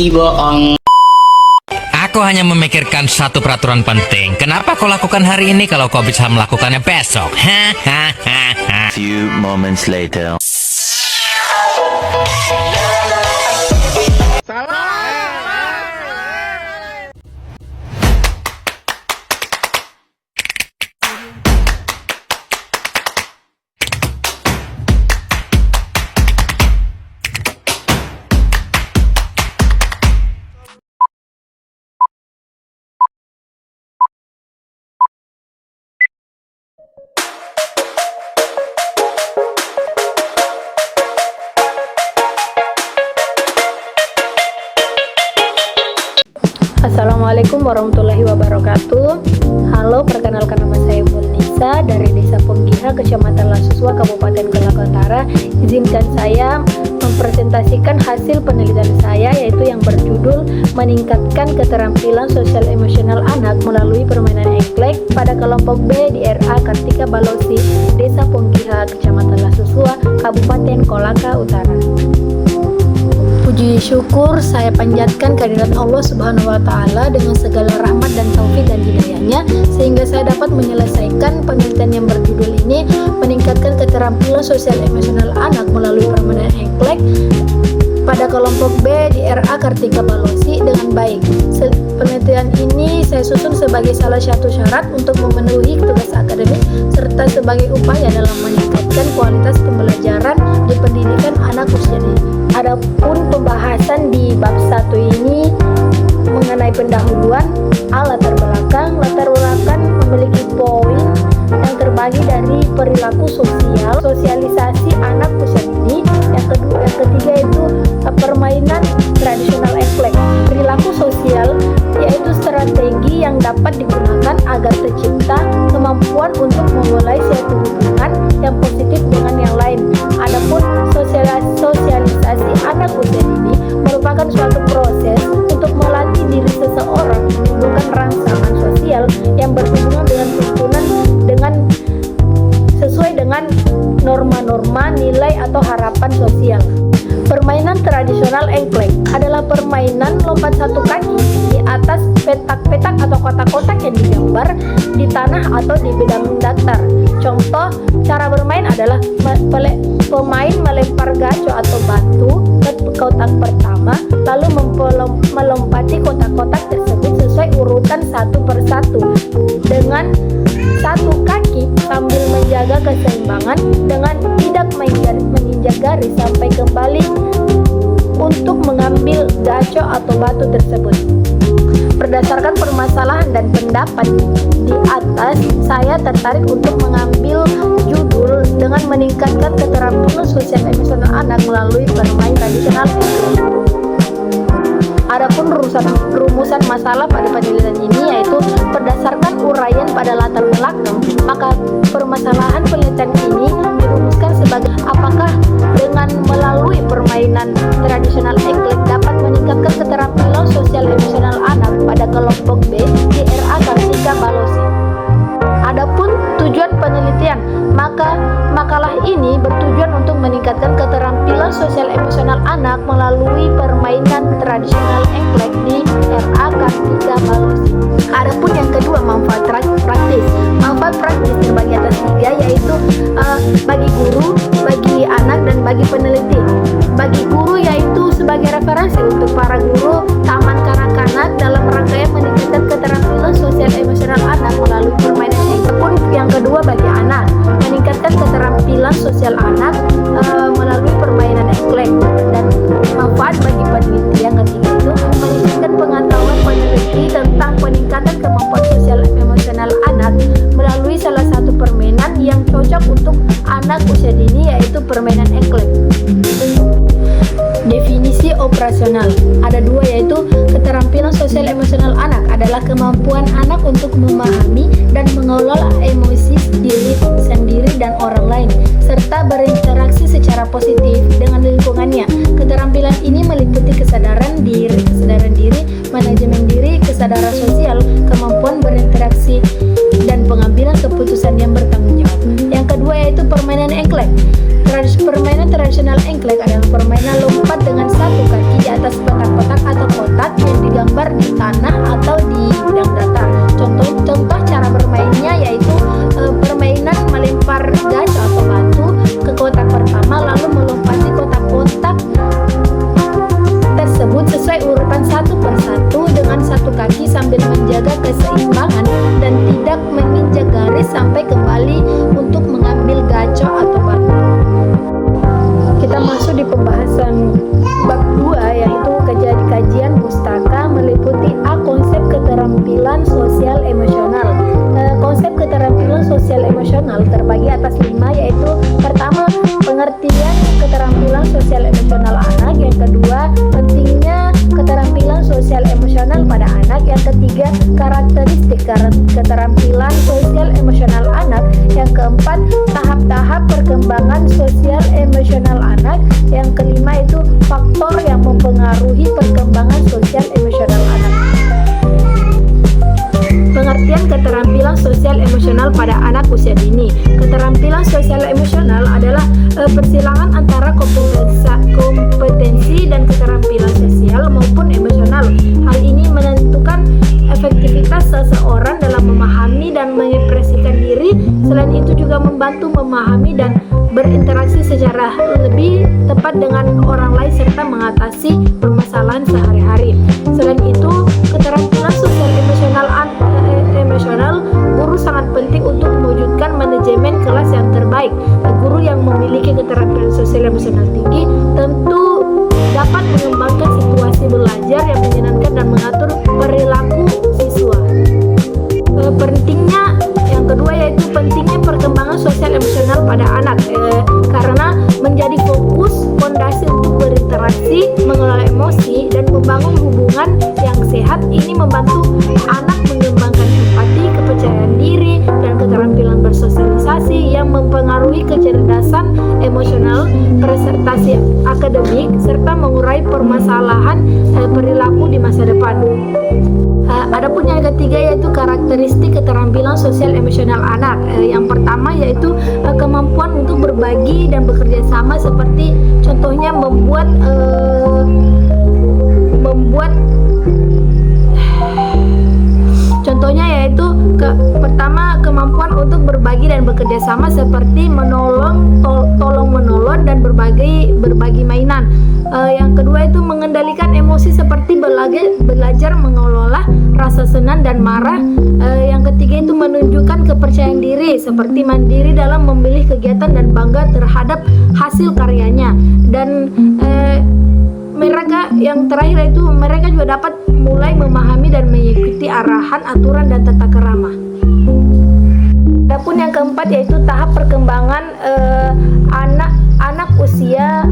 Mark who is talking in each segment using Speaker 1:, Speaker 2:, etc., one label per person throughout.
Speaker 1: bohong.
Speaker 2: Aku hanya memikirkan satu peraturan penting. Kenapa kau lakukan hari ini kalau kau bisa melakukannya besok?
Speaker 3: Few moments later.
Speaker 4: Assalamualaikum warahmatullahi wabarakatuh. Halo, perkenalkan nama saya Nisa dari Desa Penggiha, Kecamatan Lasuswa, Kabupaten Kelaka Utara. Izinkan saya mempresentasikan hasil penelitian saya, yaitu yang berjudul meningkatkan keterampilan sosial emosional anak melalui permainan engklek pada kelompok B di RA Kartika Balosi, Desa Penggiha, Kecamatan Lasuswa, Kabupaten Kolaka Utara. Puji syukur saya panjatkan kehadirat Allah Subhanahu wa Ta'ala dengan segala rahmat dan taufik dan hidayahnya, sehingga saya dapat menyelesaikan penelitian yang berjudul ini, meningkatkan keterampilan sosial emosional anak melalui permainan engklek pada kelompok B di RA Kartika Balosi dengan baik. Penelitian ini saya susun sebagai salah satu syarat untuk memenuhi tugas akademik serta sebagai upaya dalam meningkatkan kualitas pembelajaran di pendidikan anak usia dini. Adapun pembahasan di bab 1 ini mengenai pendahuluan, latar belakang memiliki poin yang terbagi dari perilaku sosial, sosialisasi anak usia dini. Yang ketiga itu permainan tradisional engklek. Perilaku sosial yaitu strategi yang dapat digunakan agar tercipta kemampuan untuk memulai suatu hubungan yang positif dengan yang lain. Adapun sosialisasi anak usia dini merupakan suatu proses untuk melatih diri seseorang menimbulkan rangsangan sosial yang berhubungan dengan tuntunan sesuai dengan norma-norma, nilai atau harapan sosial. Permainan tradisional engklek adalah permainan lompat satu kaki di atas petak-petak atau kotak-kotak yang digambar di tanah atau di bidang datar. Contoh cara bermain adalah pemain melempar gaco atau batu ke kotak pertama, lalu melompati kotak-kotak tersebut sesuai urutan satu persatu dengan satu kaki sambil menjaga keseimbangan dengan tidak menginjak garis sampai kembali untuk mengambil gaco atau batu tersebut. Berdasarkan permasalahan dan pendapat di atas, saya tertarik untuk mengambil judul dengan meningkatkan keterampilan sosial emosional anak melalui permainan tradisional. Adapun rumusan masalah pada penelitian ini yaitu berdasarkan uraian pada latar belakang, maka permasalahan penelitian ini dirumuskan sebagai apakah dengan melalui permainan tradisional engklek dapat meningkatkan keterampilan sosial emosional anak pada kelompok B di RA Kartika Balosi. Adapun tujuan penelitian, maka makalah ini bertujuan untuk meningkatkan keterampilan sosial emosional anak melalui permainan tradisional engklek di RA Kartika Balosi. Adapun yang kedua, manfaat praktis. Manfaat praktis terbagi atas 3, yaitu bagi guru, bagi anak, dan bagi peneliti. Bagi guru yaitu sebagai referensi untuk para guru taman kanak-kanak dalam rangkaian meningkatkan keterampilan sosial emosional anak melalui permainan engklek. Pun yang kedua bagi anak, meningkatkan keterampilan sosial anak melalui permainan engklek. Dan manfaat bagi peneliti yang ketiga itu meningkatkan pengetahuan peneliti tentang peningkatan kemampuan sosial emosional anak melalui salah satu permainan yang cocok untuk anak usia dini, yaitu permainan engklek. Definisi operasional ada 2, yaitu keterampilan sosial emosional anak adalah kemampuan anak untuk memahami dan mengelola emosi diri sendiri dan orang lain, serta berinteraksi secara positif dengan lingkungannya. Keterampilan ini meliputi kesadaran diri, manajemen diri, kesadaran sosial, kemampuan berinteraksi, dan pengambilan keputusan yang bertanggung jawab. Yang kedua yaitu permainan engklek. Permainan tradisional engklek adalah permainan lompat dengan satu kaki di atas kotak-kotak atau pembahasan bab 2 yaitu kajian pustaka meliputi konsep keterampilan sosial emosional. Konsep keterampilan sosial emosional terbagi atas 5, yaitu pertama, pengertian keterampilan sosial emosional anak, yang kedua, pentingnya keterampilan sosial emosional pada anak, yang ketiga, karakteristik keterampilan sosial emosional anak, yang keempat, tahap-tahap perkembangan sosial emosional anak, yang kelima itu faktor yang mempengaruhi perkembangan sosial emosional anak. Pengertian keterampilan sosial emosional pada anak usia dini. Keterampilan sosial emosional adalah persilangan antara kompetensi dan keterampilan sosial maupun emosional. Hal ini menentukan efektivitas seseorang dalam memahami dan mengekspresikan diri. Selain itu juga membantu memahami dan berinteraksi secara lebih tepat dengan orang lain serta mengatasi permasalahan sehari-hari. Selain itu, keterampilan sosial emosional guru sangat penting untuk mewujudkan manajemen kelas yang terbaik. Guru yang memiliki keterampilan sosial emosional tinggi tentu dapat mengembangkan situasi belajar yang menyenangkan dan mengatur perilaku siswa. Pentingnya yang kedua yaitu pentingnya perkembangan sosial emosional pada anak, karena menjadi fokus fondasi untuk berinteraksi, mengelola emosi dan membangun hubungan yang sehat. Ini membantu anak mengembangkan empati, kepercayaan diri dan keterampilan bersosialisasi yang mempengaruhi kecerdasan emosional, prestasi akademik serta mengurai permasalahan perilaku di masa depan. Adapun yang ketiga yaitu karakteristik keterampilan sosial emosional anak. Yang pertama yaitu kemampuan untuk berbagi dan bekerja sama, seperti contohnya pertama kemampuan untuk berbagi dan bekerja sama, seperti tolong menolong dan berbagi mainan. Yang kedua itu mengendalikan emosi, seperti belajar mengelola rasa senang dan marah. Yang ketiga itu menunjukkan kepercayaan diri, seperti mandiri dalam memilih kegiatan dan bangga terhadap hasil karyanya. Dan mereka yang terakhir itu mereka juga dapat mulai memahami dan mengikuti arahan, aturan dan tata kerama. Adapun yang keempat yaitu tahap perkembangan anak usia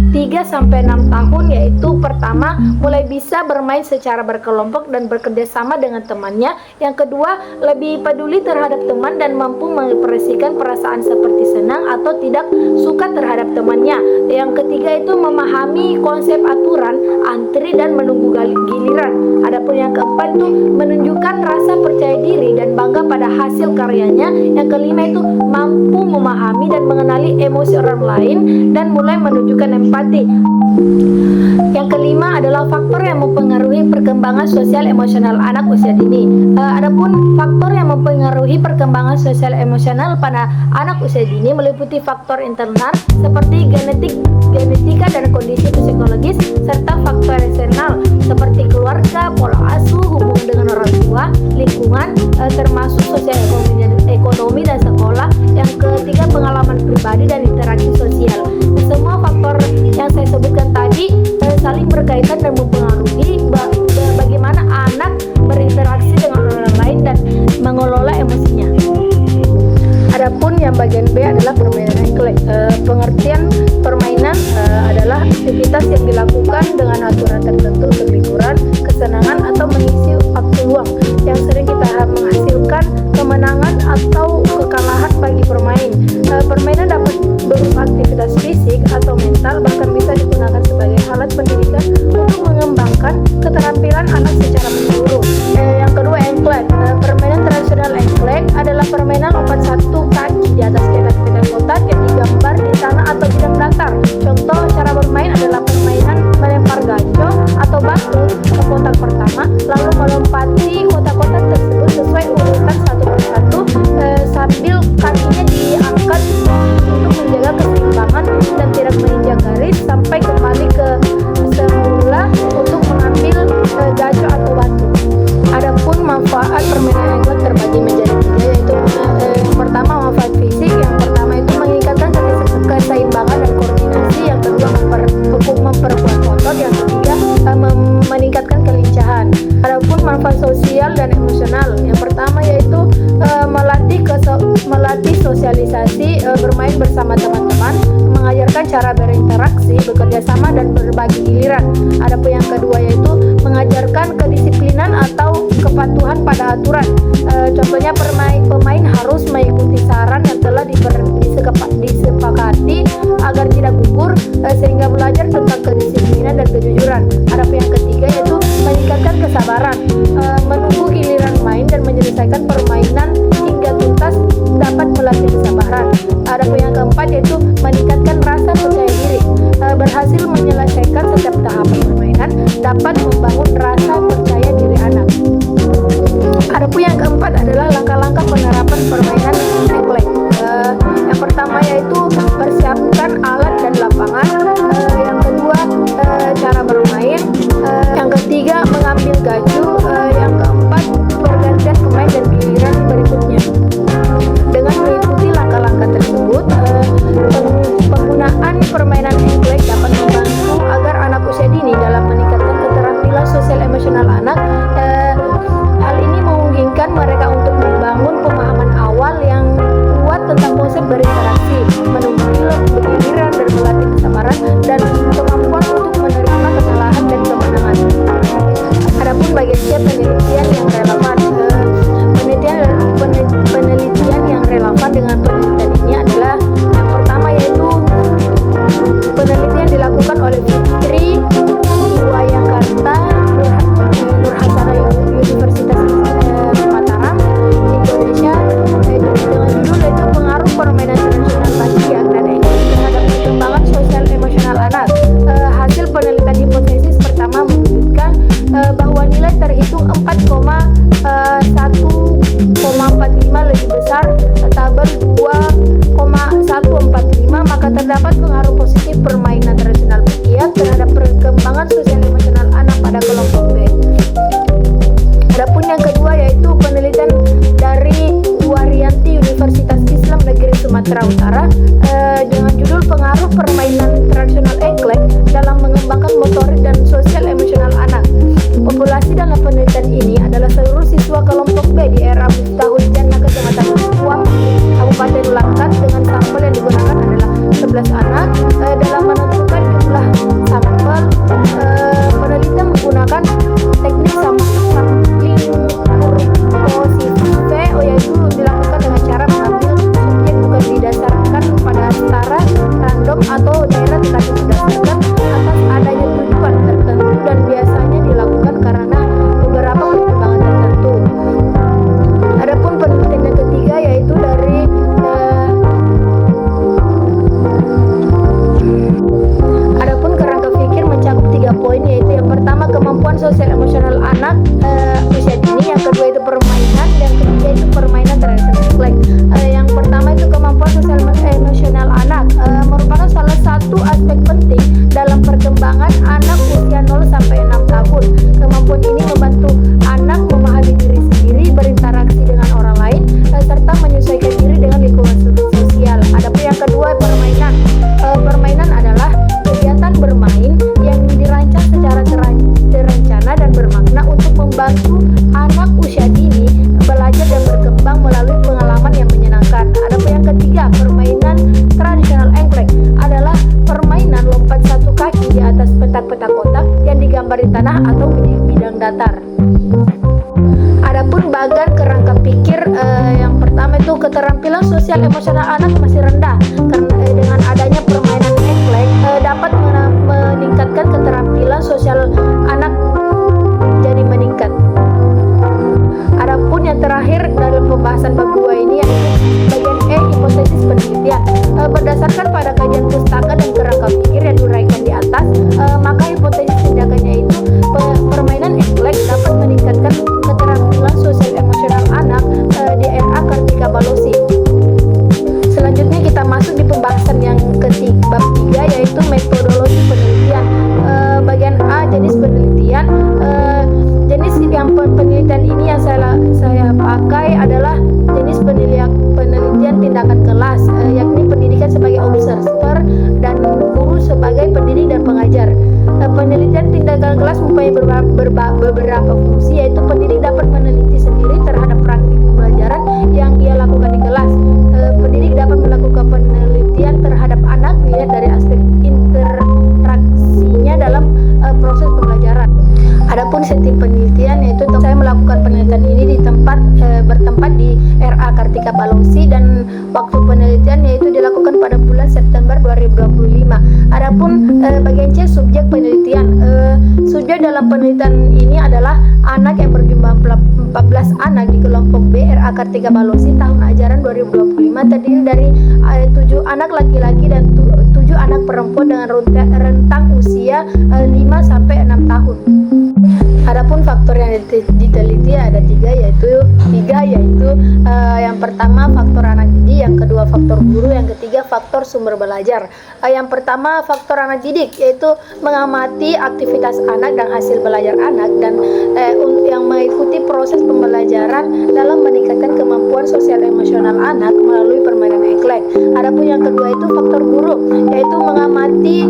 Speaker 4: 3-6 tahun, yaitu pertama mulai bisa bermain secara berkelompok dan bekerja sama dengan temannya. Yang kedua, lebih peduli terhadap teman dan mampu mengekspresikan perasaan seperti senang atau tidak suka terhadap temannya. Yang ketiga itu memahami konsep aturan, antri dan menunggu giliran. Adapun yang keempat itu menunjukkan rasa percaya diri dan bangga pada hasil karyanya. Yang kelima itu mampu memahami dan mengenali emosi orang lain dan mulai menunjukkan empati. Yang kelima adalah faktor yang mempengaruhi perkembangan sosial emosional anak usia dini. Adapun faktor yang mempengaruhi perkembangan sosial emosional pada anak usia dini meliputi faktor internal seperti genetika dan kondisi psikologis, serta faktor eksternal seperti keluarga, pola asuh, hubungan dengan orang tua, lingkungan, termasuk sosial ekonomi dan sekolah. Yang ketiga, pengalaman pribadi dan interaksi sosial. Semua faktor yang saya sebutkan tadi saling berkaitan dan mempengaruhi bagaimana anak berinteraksi dengan orang lain dan mengelola emosinya. Adapun yang bagian B adalah permainan. Pengertian permainan adalah aktivitas dan berbagi giliran. Adapun yang kedua yaitu mengajarkan kedisiplinan atau kepatuhan pada aturan. Contohnya pemain harus mengikuti saran yang telah disepakati agar tidak gugur, sehingga belajar tentang kedisiplinan dan kejujuran. Adapun yang ketiga yaitu meningkatkan kesabaran, menunggu giliran main dan menyelesaikan permainan hingga tuntas dapat melatih kesabaran. Adapun yang keempat yaitu meningkatkan rasa percaya diri, berhasil menyelesaikan setiap tahapan permainan dapat membangun rasa percaya diri anak. Adapun yang keempat adalah langkah-langkah penerapan permainan engklek. Yang pertama yaitu persiapkan alat dan lapangan. Yang kedua cara bermain. Yang ketiga mengambil gacu. Yang keempat pergantian pemain dan giliran berikutnya. Dengan mengikuti langkah-langkah tersebut, penggunaan permainan engklek dapat membantu agar anak usia dini dalam meningkatkan keterampilan sosial emosional anak. Hal ini memungkinkan mereka untuk membangun pemahaman awal yang kuat tentang konsep berinteraksi, menunggu giliran dan melatih kesabaran dan kemampuan untuk menerima kesalahan dan kemenangan. Adapun bagian C, penelitian yang relevan. Penelitian yang relevan dengan penelitian ini adalah yang pertama yaitu penelitian dilakukan oleh Fitri Iwayakarta Nur Hasanah Universitas Mataram, Indonesia, dengan judul yaitu pengaruh permainan tradisional Batak dan engklek terhadap perkembangan sosial emosional anak. Hasil penelitian hipotesis pertama menunjukkan bahwa nilai terhitung 4,1,45 lebih besar tabel 2,145, maka terdapat pengaruh positif permainan tradisional Batak terhadap perkembangan sosial emosional anak pada kelompok B. Adapun yang kedua yaitu penelitian dari Waryanti Universitas Islam Negeri Sumatera Utara dengan judul pengaruh permainan tradisional engklek dalam mengembangkan motorik dan sosial emosional anak. Populasi dalam penelitian ini adalah seluruh siswa kelompok B di era Miftahul Jannah Kecamatan Kuam, Kabupaten Langkat, dengan sampel yang digunakan adalah 11 anak. Dalam menentukan jumlah sampel, penelitian menggunakan teknik sampling kurposive, yaitu dilakukan dengan cara mengambil subjek bukan didasarkan pada setara random atau daerah, tetapi berdasarkan atas adanya tujuan tertentu dan biasanya dilakukan karena beberapa pertimbangan tertentu. Adapun penelitian yang ketiga yaitu dari adapun kerangka pikir mencakup 3 poin, yaitu yang pertama kemampuan sosial emosional anak usia dini, yang kedua itu permainan, dan ketiga itu permainan tradisional engklek. Yang pertama itu kemampuan sosial emosional anak merupakan salah satu aspek penting dalam perkembangan anak usia 0 sampai 6 tahun. Kemampuan ini membantu anak memahami diri sendiri, berinteraksi dengan orang lain, serta menyesuaikan diri dengan lingkungan sosial. Adapun yang kedua permainan. Permainan adalah kegiatan bermain yang dirancang secara terencana dan bermakna untuk membantu anak usia dini belajar dan berkembang melalui pengalaman yang menyenangkan. Adapun yang ketiga, permainan tradisional engklek adalah permainan lompat satu kaki di atas petak-petak kotak yang digambar di tanah atau di bidang datar. Adapun bagan kerangka pikir, yang pertama itu keterampilan sosial emosional anak masih rendah karena dengan adanya permainan engklek dapat meningkatkan keterampilan sosial anak jadi meningkat. Adapun yang terakhir dalam pembahasan bab 2 ini yaitu bagian E, hipotesis penelitian. Berdasarkan pada kajian pustaka dan kerangka pikir yang diuraikan di atas, maka hipotesis tindakannya itu permainan engklek dapat meningkatkan keterampilan sosial emosional anak di era Kartika Balosi. Selanjutnya kita masuk di pembahasan yang ketiga, bab 3, yaitu metodologi penelitian. Bagian A, jenis penelitian. Jenis yang penelitian ini yang saya pakai adalah jenis penelitian tindakan kelas, yakni pendidikan sebagai observer dan guru sebagai pendidik dan pengajar. Penelitian tindakan kelas mempunyai beberapa fungsi, yaitu pendidik dapat meneliti sendiri terhadap praktik pembelajaran yang ia lakukan di kelas. Pendidik dapat melakukan penelitian terhadap anak dilihat dari aspek interaksi Adapun setting penelitian yaitu saya melakukan penelitian ini di bertempat di RA Kartika Palongsi dan waktu penelitian yaitu dilakukan pada bulan September 2025. Adapun bagian C subjek penelitian. Subjek dalam penelitian ini adalah anak yang berjumlah 14 anak di kelompok B RA Kartika Palongsi tahun ajaran 2025 terdiri dari 7 anak laki-laki dan 7 anak perempuan dengan rentang usia 5 sampai 6 tahun. Adapun faktor yang diteliti ada tiga yaitu yang pertama faktor anak didik, yang kedua faktor guru, yang ketiga faktor sumber belajar. Yang pertama faktor anak didik yaitu mengamati aktivitas anak dan hasil belajar anak dan yang mengikuti proses pembelajaran dalam meningkatkan kemampuan sosial emosional anak melalui permainan engklek. Adapun yang kedua itu faktor guru yaitu mengamati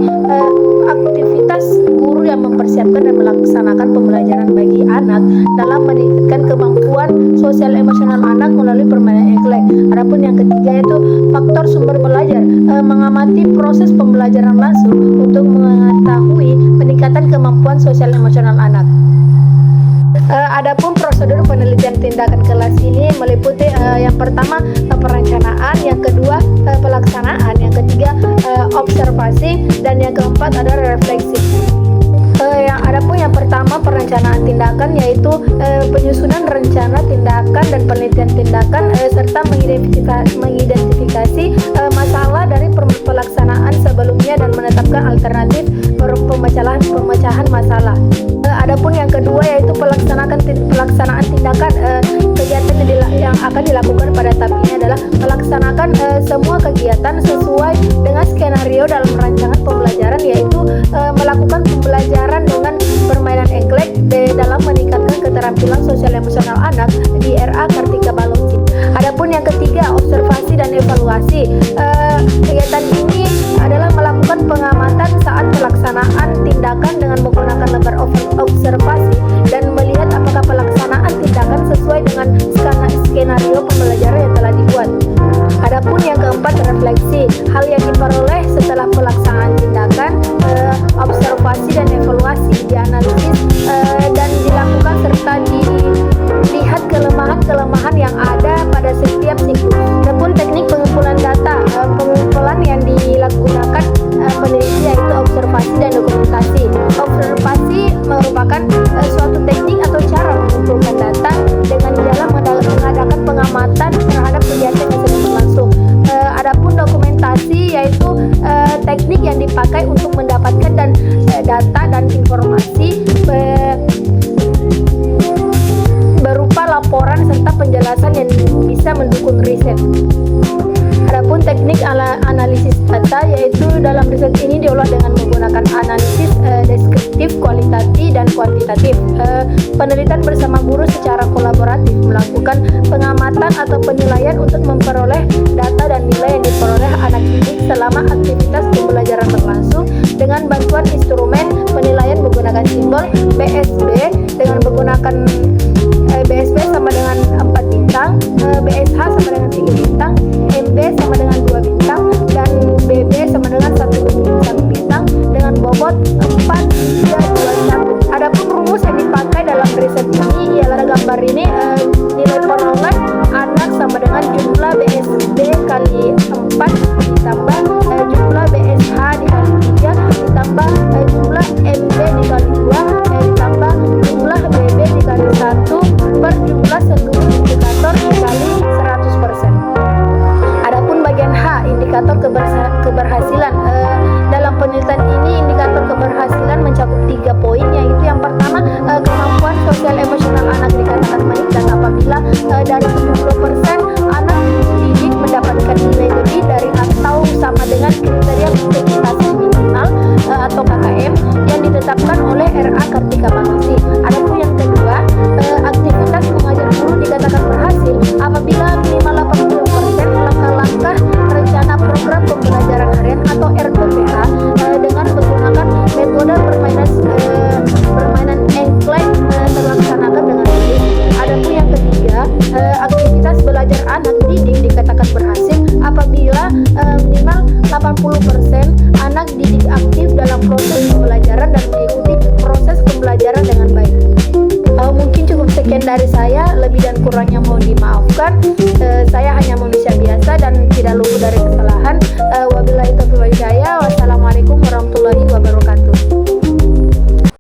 Speaker 4: aktivitas guru yang mempersiapkan dan melaksanakan pembelajaran bagi anak dalam meningkatkan kemampuan sosial emosional anak melalui permainan engklek. Adapun yang ketiga itu faktor sumber belajar, mengamati proses pembelajaran langsung untuk mengetahui peningkatan kemampuan sosial emosional anak. Adapun prosedur penelitian tindakan kelas ini meliputi yang pertama perencanaan, yang kedua pelaksanaan, yang ketiga observasi, dan yang keempat adalah refleksi. Adapun yang pertama perencanaan tindakan yaitu penyusunan rencana tindakan dan penelitian tindakan serta mengidentifikasi masalah dari pelaksanaan sebelumnya dan menetapkan alternatif pemecahan masalah. Adapun yang kedua yaitu pelaksanaan tindakan. Kegiatan yang akan dilakukan pada tahap ini adalah melaksanakan semua kegiatan sesuai dengan skenario dalam rancangan pembelajaran, yaitu melakukan pembelajaran dengan permainan engklek dalam meningkatkan keterampilan sosial emosional anak di RA Kartika Palongsi. Adapun yang ketiga observasi dan evaluasi. Kegiatan ini adalah melakukan pengamatan saat pelaksanaan tindakan dengan menggunakan lembar observasi dan melihat apakah pelaksanaan tindakan sesuai dengan skenario pembelajaran yang telah dibuat. Adapun yang keempat refleksi. Hal yang diperoleh setelah pelaksanaan tindakan, observasi dan evaluasi dianalisis dan dilakukan serta dilihat kelemahan-kelemahan yang ada pada setiap siklus. Adapun teknik pengumpulan data. Pengumpulan yang dilakukan peneliti yaitu observasi dan dokumentasi. Observasi merupakan suatu teknik atau cara mengumpulkan data dengan jalan mengadakan pengamatan terhadap kegiatan yang sedang berlangsung. Adapun dokumentasi yaitu teknik yang dipakai untuk mendapatkan data dan informasi berupa laporan serta penjelasan yang bisa mendukung riset. Adapun teknik analisis data yaitu dalam riset ini diolah dengan menggunakan analisis deskriptif, kualitatif, dan kuantitatif. Penelitian bersama guru secara kolaboratif melakukan pengamatan atau penilaian untuk memperoleh data dan nilai yang diperoleh anak didik selama aktivitas pembelajaran berlangsung dengan bantuan instrumen penilaian menggunakan simbol BSB dengan menggunakan BSB sama dengan 4 bintang, BSH sama dengan 3 bintang, MB sama dengan 2 bintang, dan BB sama dengan 1 bintang dengan bobot 4, 3, 2, 1. Adapun rumus yang dipakai dalam riset ini ialah gambar ini, nilai perolehan anak sama dengan jumlah BSB kali 4 ditambah jumlah BSH dikali 3 ditambah jumlah MB dikali 2 ditambah jumlah BB dikali 1 per jumlah seluruh indikator dikali 100%. Adapun bagian H, indikator keberhasilan. Dalam penelitian ini indikator keberhasilan mencakup 3 poin, yaitu yang pertama kemampuan sosial emosional anak dikatakan meningkat apabila dari 70% anak didik mendapatkan nilai lebih dari atau sama dengan kriteria prestasi minimal atau KKM yang ditetapkan oleh RA Kartika Palongsi.